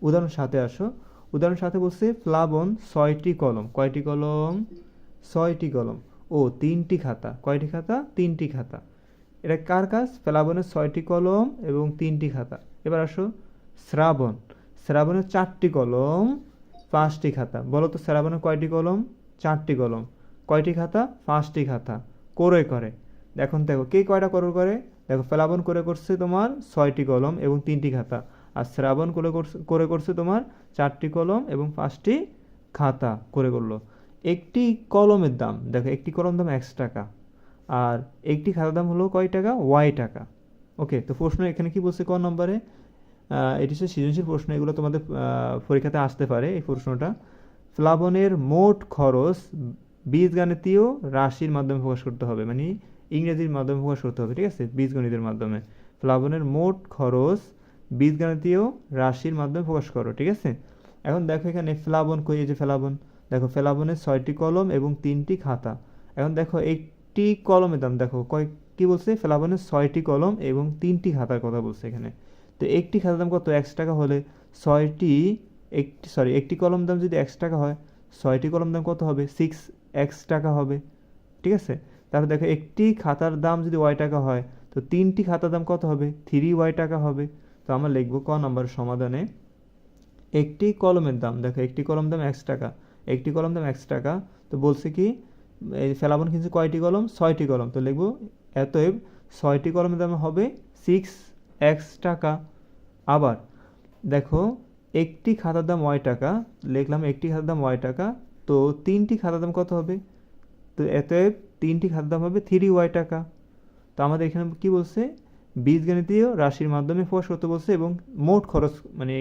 উদাহরণ সাথে আসো। উদাহরণ সাথে বলছে প্লাবন 6টি কলম। কয়টি কলম? 6টি কলম। ও 3টি খাতা। কয়টি খাতা? 3টি খাতা। এটা কার কাজ? প্লাবনের 6টি কলম এবং 3টি খাতা। এবার আসো শ্রাবণ। শ্রাবণের 4টি কলম, 5টি খাতা। বলো তো শ্রাবণের কয়টি কলম? 4টি কলম। কয়টি খাতা? 5টি খাতা। করে করে এখন দেখো কে কয়টা করে? দেখো প্লাবন করছে তোমার 6টি কলম এবং 3টি খাতা, আর শ্রাবণ করছে তোমার 4টি কলম এবং 5টি খাতা করলো। একটি কলমের দাম দেখো, একটি কলম দাম X টাকা, আর একটি খাতার দাম হলো কয় টাকা? Y টাকা। ওকে, তো প্রশ্ন এখানে কি বলছে ক নম্বরে? এটি হচ্ছে সৃজনশীল প্রশ্ন, এগুলো তোমাদের পরীক্ষাতে আসতে পারে এই প্রশ্নটা। প্লাবনের মোট খরচ বীজগাণিতীয় রাশির মাধ্যমে প্রকাশ করতে হবে, মানে ইংরেজির মাধ্যমে প্রকাশ করতে হবে, ঠিক আছে, বীজগণিতের মাধ্যমে। প্লাবনের মোট খরচ বীজগাণিতীয় রাশির মাধ্যমে প্রকাশ করো, ঠিক আছে। এখন দেখো এখানে প্লাবন কই, এই যে প্লাবন, দেখো প্লাবনের 6টি কলম এবং 3টি খাতা। এখন দেখো একটি কলমের দাম দেখো কি বলছে? প্লাবনের 6টি কলম এবং 3টি খাতার কথা বলছে এখানে। তো একটি খাতার দাম কত? X টাকা হলে ছয়টি একটি কলম দাম যদি X টাকা হয়, 6টি কলম দাম কত হবে? 6X টাকা হবে, ঠিক আছে। তাহলে দেখো একটি খাতার দাম যদি Y টাকা হয়, তো 3টি খাতার দাম কত হবে? 3Y টাকা হবে। তো আমরা লিখবো ক নম্বর সমাধানে একটি কলমের দাম, দেখো একটি কলম দাম X টাকা, একটি কলম দাম X টাকা। তো বলছে কি এই ফেলাবন কিন্তু কয়টি কলম? 6টি কলম। তো লিখবো অতএব 6টি কলমের দাম হবে 6X টাকা। আবার দেখো একটি খাতার দাম Y টাকা, লিখলাম একটি খাতার দাম Y টাকা। তো 3টি খাতার দাম কত হবে? তো অতএব 3টি খাতার দাম হবে 3Y টাকা। তো আমাদের এখানে কি বলছে? বীজগণিতীয় রাশির মাধ্যমে প্রকাশ করতে বলছে এবং মোট খরচ মানে